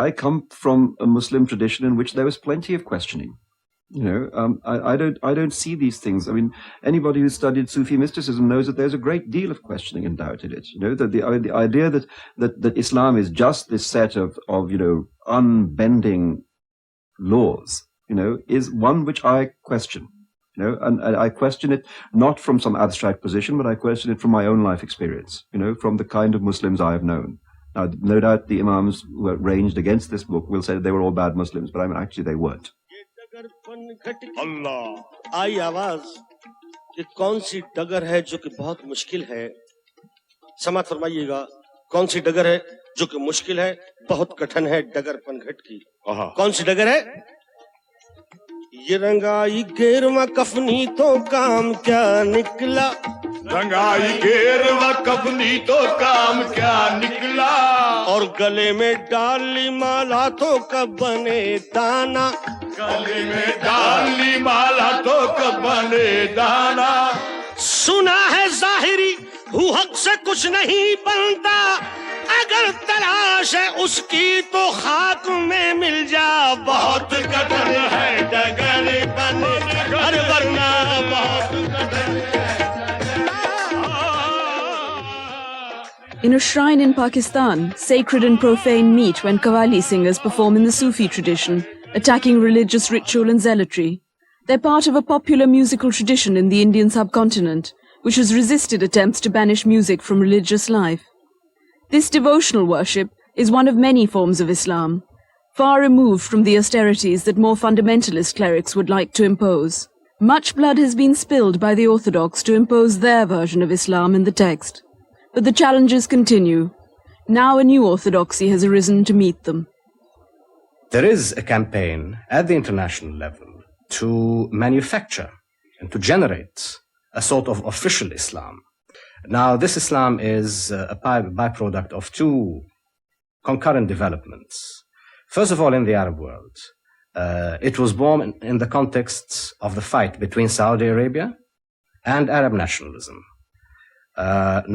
I come from a Muslim tradition in which there was plenty of questioning. I don't see these things. I mean, anybody who's studied Sufi mysticism knows that there's a great deal of questioning and doubt in it. That the idea that Islam is just this set of unbending laws, is one which I question. And I question it not from some abstract position, but I question it from my own life experience. From the kind of Muslims I have known. Now, no doubt the Imams who are ranged against this book will say that they were all bad Muslims, but actually they weren't. अल्लाह आई आवाज कि कौन सी डगर है जो कि बहुत मुश्किल है समात फरमाइएगा कौन सी डगर है जो कि मुश्किल है बहुत कठिन है डगर पनघट की कौन सी डगर है ये रंगाई गेरवा कफनी तो काम क्या निकला रंगाई गेरवा कफनी तो काम क्या निकला और गले में डाली माला तो कब बने दाना गले में डाली माला तो कब बने दाना सुना है जाहिरी हु हक से कुछ नहीं बनता अगर तलाश है उसकी तो खाक में मिल जा बहुत कठिन है डगर बने हर वरना बहुत कठिन है In a shrine in Pakistan, sacred and profane meet when Qawwali singers perform in the Sufi tradition, attacking religious ritual and zealotry. They're part of a popular musical tradition in the Indian subcontinent, which has resisted attempts to banish music from religious life. This devotional worship is one of many forms of Islam, far removed from the austerities that more fundamentalist clerics would like to impose. Much blood has been spilled by the Orthodox to impose their version of Islam in the text. But the challenges continue. Now a new orthodoxy has arisen to meet them. There is a campaign at the international level to manufacture and to generate a sort of official Islam. Now, this Islam is a byproduct of two concurrent developments. First of all, in the Arab world, it was born in the context of the fight between Saudi Arabia and Arab nationalism.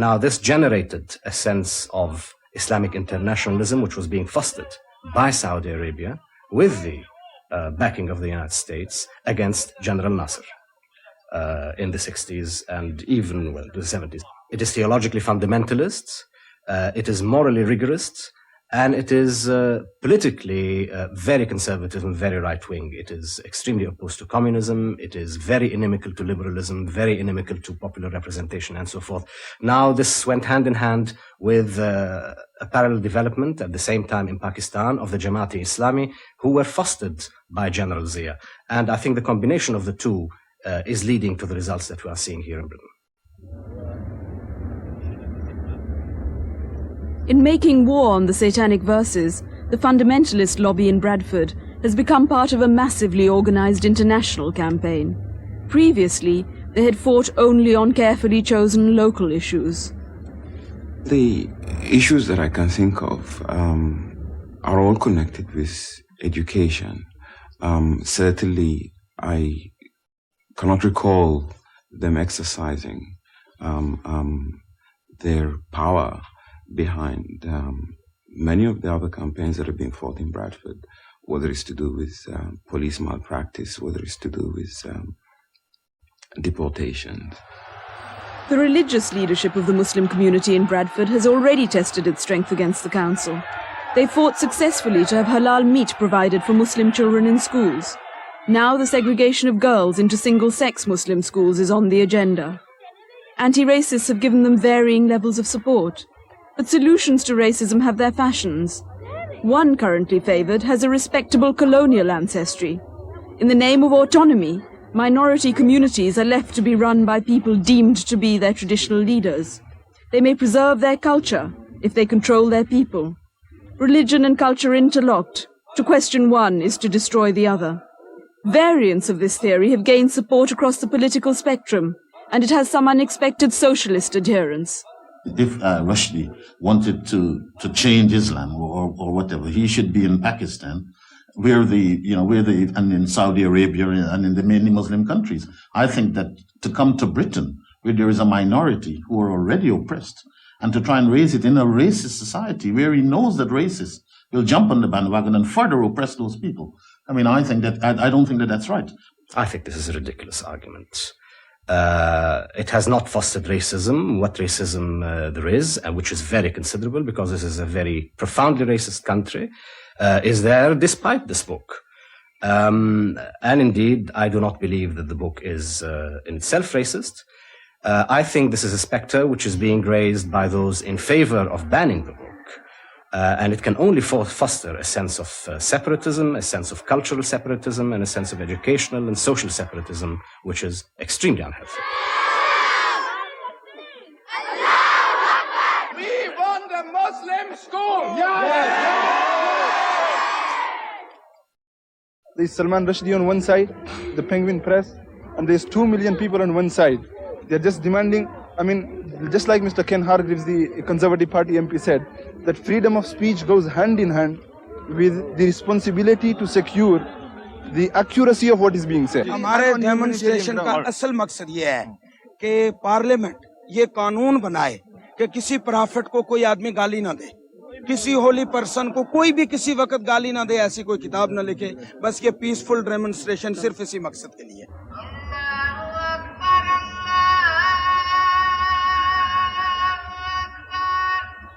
Now, this generated a sense of Islamic internationalism, which was being fostered by Saudi Arabia with the backing of the United States against General Nasser in the 60s and even the 70s. It is theologically fundamentalist, it is morally rigorous, and it is politically very conservative and very right-wing. It is extremely opposed to communism, it is very inimical to liberalism, very inimical to popular representation, and so forth. Now, this went hand in hand with a parallel development at the same time in Pakistan of the Jamaat-e-Islami, who were fostered by General Zia. And I think the combination of the two is leading to the results that we are seeing here in Britain. In making war on the Satanic Verses, the fundamentalist lobby in Bradford has become part of a massively organized international campaign. Previously, they had fought only on carefully chosen local issues. The issues that I can think of are all connected with education. Certainly, I cannot recall them exercising their power behind many of the other campaigns that have been fought in Bradford, whether it's to do with police malpractice, whether it's to do with deportations. The religious leadership of the Muslim community in Bradford has already tested its strength against the council. They fought successfully to have halal meat provided for Muslim children in schools. Now the segregation of girls into single-sex Muslim schools is on the agenda. Anti-racists have given them varying levels of support. But solutions to racism have their fashions. One currently favoured has a respectable colonial ancestry. In the name of autonomy, minority communities are left to be run by people deemed to be their traditional leaders. They may preserve their culture if they control their people. Religion and culture interlocked. To question one is to destroy the other. Variants of this theory have gained support across the political spectrum, and it has some unexpected socialist adherents. If Rushdie wanted to change Islam or whatever, he should be in Pakistan, and in Saudi Arabia and in the many Muslim countries. I think that to come to Britain, where there is a minority who are already oppressed, and to try and raise it in a racist society where he knows that racists will jump on the bandwagon and further oppress those people. I mean, I don't think that that's right. I think this is a ridiculous argument. It has not fostered racism, what racism there is, which is very considerable because this is a very profoundly racist country, is there despite this book. And indeed, I do not believe that the book is in itself racist. I think this is a specter which is being raised by those in favor of banning the book. And it can only foster a sense of separatism, a sense of cultural separatism, and a sense of educational and social separatism, which is extremely unhealthy. We want a Muslim school! There's Salman Rushdie on one side, the Penguin Press, and there's 2 million people on one side. They're just demanding, I mean, just like Mr. Ken Hargreaves, the Conservative Party MP said, that freedom of speech goes hand in hand with the responsibility to secure the accuracy of what is being said. हमारे demonstration का असल मकसद ये है कि parliament ये कानून बनाए कि किसी प्रॉफिट को कोई आदमी गाली ना दे, किसी होली पर्सन को कोई भी किसी वक्त गाली ना दे, ऐसी कोई किताब ना लिखे, बस ये पीसफुल डेमोन्स्ट्रेशन सिर्फ इसी मकसद के लिए।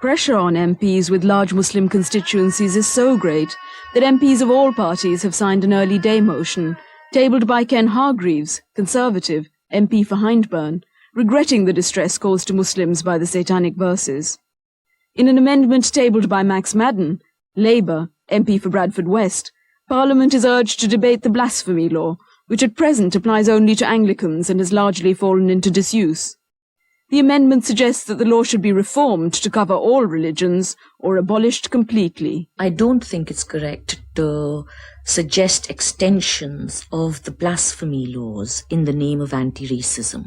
Pressure on MPs with large Muslim constituencies is so great that MPs of all parties have signed an early day motion, tabled by Ken Hargreaves, Conservative, MP for Hyndburn, regretting the distress caused to Muslims by the Satanic Verses. In an amendment tabled by Max Madden, Labour, MP for Bradford West, Parliament is urged to debate the blasphemy law, which at present applies only to Anglicans and has largely fallen into disuse. The amendment suggests that the law should be reformed to cover all religions or abolished completely. I don't think it's correct to suggest extensions of the blasphemy laws in the name of anti-racism.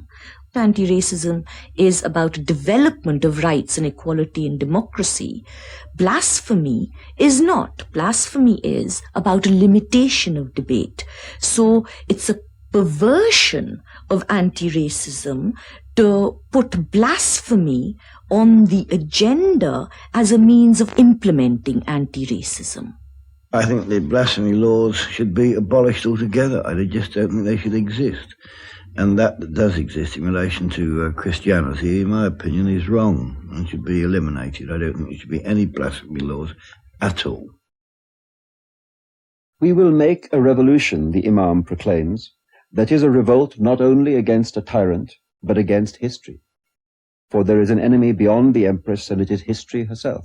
Anti-racism is about development of rights and equality and democracy. Blasphemy is not. Blasphemy is about a limitation of debate. So it's a perversion of anti-racism to put blasphemy on the agenda as a means of implementing anti-racism. I think the blasphemy laws should be abolished altogether. I just don't think they should exist. And that does exist in relation to Christianity, in my opinion, is wrong and should be eliminated. I don't think there should be any blasphemy laws at all. We will make a revolution, the Imam proclaims, that is a revolt not only against a tyrant, but against history. For there is an enemy beyond the Empress, and it is history herself.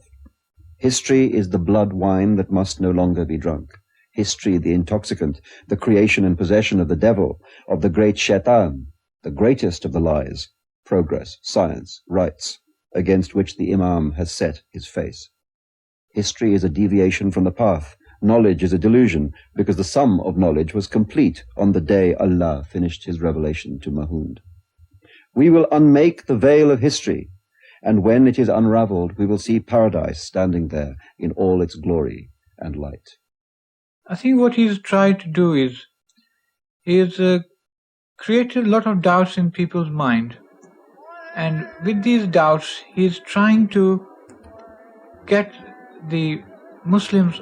History is the blood wine that must no longer be drunk. History, the intoxicant, the creation and possession of the devil, of the great Shaitan, the greatest of the lies, progress, science, rights, against which the Imam has set his face. History is a deviation from the path. Knowledge is a delusion, because the sum of knowledge was complete on the day Allah finished his revelation to Mahmud. We will unmake the veil of history, and when it is unraveled, we will see paradise standing there in all its glory and light. I think what he's tried to do is create a lot of doubts in people's mind. And with these doubts, he's trying to get the Muslims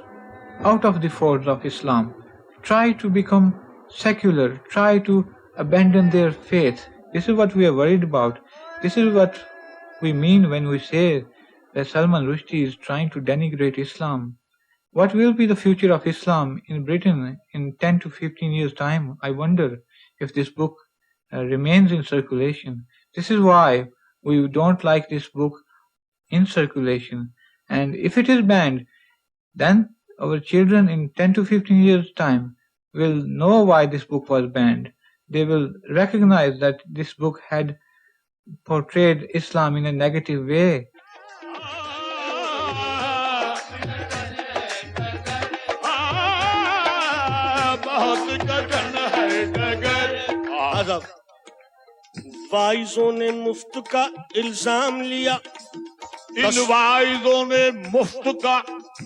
out of the folds of Islam, try to become secular, try to abandon their faith. This is what we are worried about. This is what we mean when we say that Salman Rushdie is trying to denigrate Islam. What will be the future of Islam in Britain in 10 to 15 years' time? I wonder if this book remains in circulation. This is why we don't like this book in circulation. And if it is banned, then our children in 10 to 15 years' time will know why this book was banned. They will recognize that this book had portrayed Islam in a negative way. वाइजों ने मुफ्त का इल्जाम लिया, इन वाइजों ने मुफ्त का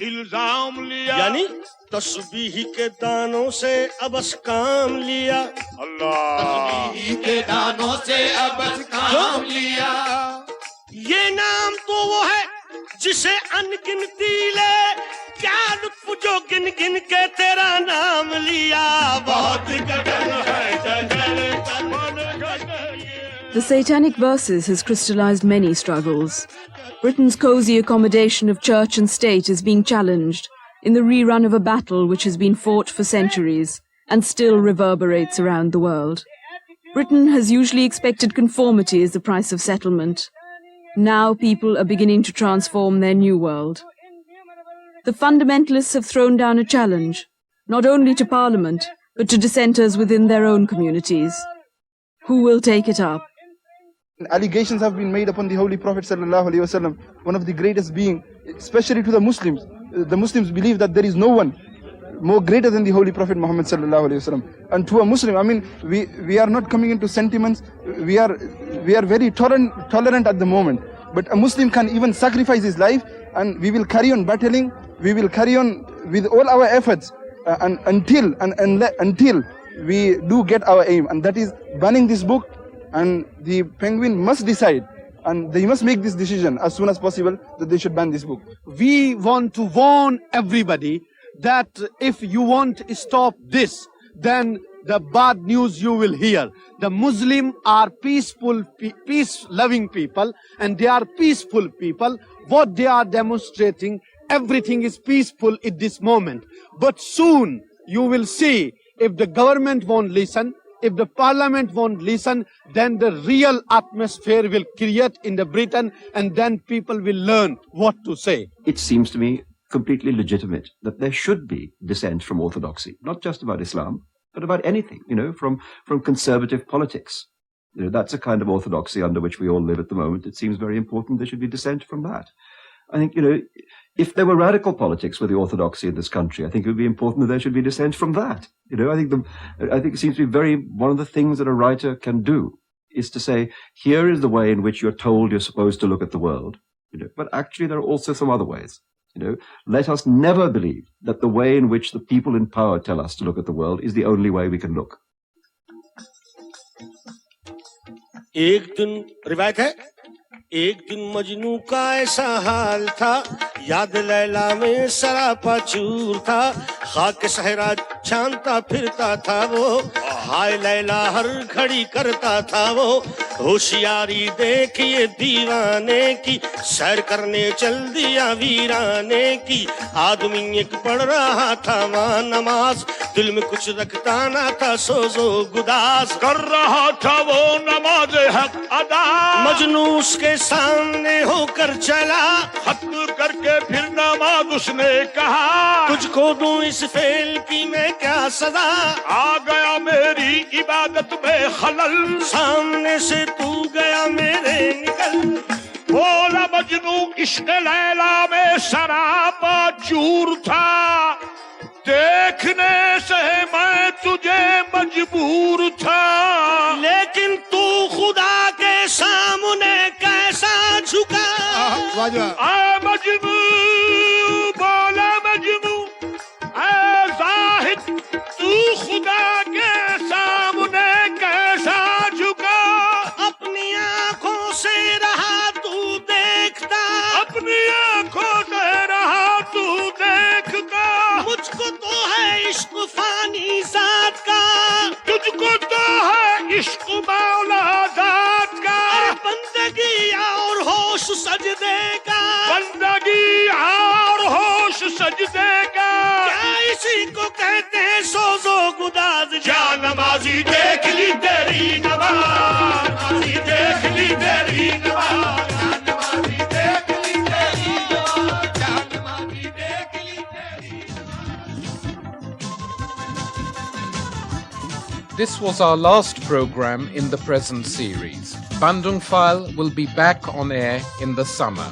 इल्जाम लिया, यानी तस्बीह के दानों से अबस काम लिया। अल्लाह तस्बीह के दानों से अबस काम लिया। ये नाम तो वो है जिसे अनगिनती ले क्या पाप जो गिन गिन के तेरा नाम लिया बहुत कठिन है डगर तन। The Satanic Verses has crystallized many struggles. Britain's cosy accommodation of church and state is being challenged in the rerun of a battle which has been fought for centuries and still reverberates around the world. Britain has usually expected conformity as the price of settlement. Now people are beginning to transform their new world. The fundamentalists have thrown down a challenge, not only to Parliament, but to dissenters within their own communities. Who will take it up? Allegations have been made upon the Holy Prophet ﷺ, one of the greatest beings, especially to the Muslims. The Muslims believe that there is no one more greater than the Holy Prophet Muhammad ﷺ. And to a Muslim, I mean, we are not coming into sentiments. We are very tolerant at the moment. But a Muslim can even sacrifice his life, and we will carry on battling. We will carry on with all our efforts until we do get our aim, and that is banning this book. And the Penguin must decide, and they must make this decision as soon as possible that they should ban this book. We want to warn everybody that if you want to stop this, then the bad news you will hear. The Muslims are peaceful, peace-loving people, and they are peaceful people. What they are demonstrating, everything is peaceful at this moment. But soon you will see, if the government won't listen, if the parliament won't listen, then the real atmosphere will create in the Britain, and then people will learn what to say. It seems to me completely legitimate that there should be dissent from orthodoxy, not just about Islam, but about anything, from conservative politics. That's a kind of orthodoxy under which we all live at the moment. It seems very important there should be dissent from that. I think, if there were radical politics with the orthodoxy in this country, I think it would be important that there should be dissent from that. I think it seems to be one of the things that a writer can do is to say, here is the way in which you're told you're supposed to look at the world. But actually there are also some other ways. Let us never believe that the way in which the people in power tell us to look at the world is the only way we can look. एक दिन रिवायत है, एक दिन मजनू का ऐसा हाल था, याद लैला में सरापा चूर था, खाक सहरा छानता फिरता था वो, हाय लैला हर घड़ी करता था वो, होशियारी देखिए दीवाने की, सैर करने चल दिया वीराने की, आदमी एक पढ़ रहा था वहाँ नमाज, दिल में कुछ रखता ना था सोजो गुदास, कर रहा था वो नमाज हक अदा, मजनू उसके सामने होकर चला, खत्म करके फिर नमाज उसने कहा, तुझको दूं इस फेल की मैं क्या सजा, आ गया मेरी इबादत में खलल, सामने से तू गया मेरे निकल, बोला मजनू इश्क लैला में सरापा चूर था, देखने से मैं तुझे मजबूर था, लेकिन तू खुदा के सामने कैसा झुका, मजनू बोला मजनू जाहिद तू खुदा के सामने कैसा झुका, अपनी आंखों से रहा तू देखता, अपनी आंखों से रहा तू देखता, मुझको तो है इश्क फानी जात का, तुझको तो है इश्क मौला जात का, बंदगी और होश सजदे का, बंदगी और होश सजदे का, क्या इसी को कहते हैं सोजो गुदाज, जा नमाजी देख ली तेरी नमाज, नमाजी देख ली तेरी नमाज, नमाजी देख ली तेरी नमाज, नमाजी देख ली तेरी नमाज. This was our last program in the present series. Bandung File will be back on air in the summer.